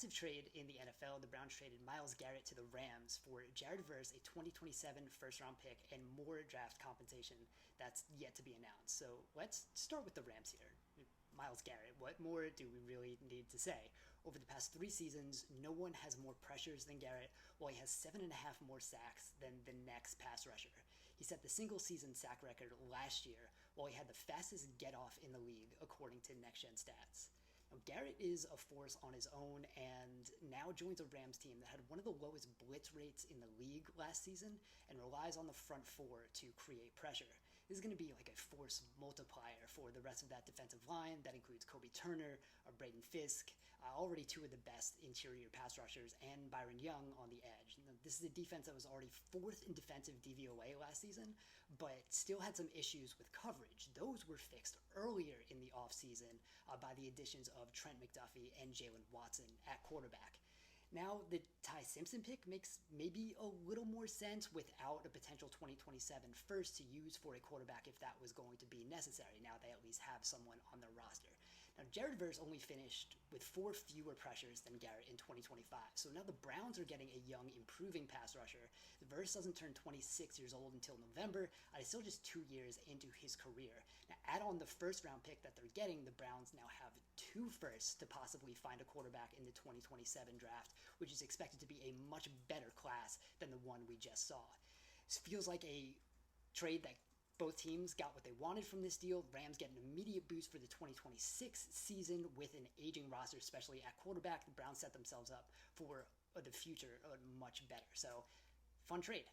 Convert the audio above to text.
massive trade in the NFL. The Browns traded Myles Garrett to the Rams for Jared Verse, a 2027 first-round pick, and more draft compensation that's yet to be announced. So let's start with the Rams here. Myles Garrett, what more do we really need to say? Over the past 3 seasons, no one has more pressures than Garrett, while he has 7.5 more sacks than the next pass rusher. He set the single season sack record last year, while he had the fastest get off in the league, according to Next Gen Stats. Now, Garrett is a force on his own and now joins a Rams team that had one of the lowest blitz rates in the league last season and relies on the front four to create pressure. This is going to be like a force multiplier for the rest of that defensive line. That includes Kobe Turner or Braden Fisk, already two of the best interior pass rushers, and Byron Young on the edge. Now, this is a defense that was already fourth in defensive DVOA last season, but still had some issues with coverage. Those were fixed earlier in the offseason by the additions of Trent McDuffie and Jalen Watson at quarterback. Now, the Ty Simpson pick makes maybe a little more sense without a potential 2027 first to use for a quarterback if that was going to be necessary. Now they at least have someone on their roster. Now, Jared Verse only finished with 4 fewer pressures than Garrett in 2025. So now the Browns are getting a young, improving pass rusher. Verse doesn't turn 26 years old until November. It's still just 2 years into his career. Now, add on the first round pick that they're getting, the Browns now have 2 firsts to possibly find a quarterback in the 2027 draft, which is expected to be a much better class than the one we just saw. It feels like a trade that both teams got what they wanted from this deal. Rams get an immediate boost for the 2026 season with an aging roster, especially at quarterback. The Browns set themselves up for the future much better. So, fun trade.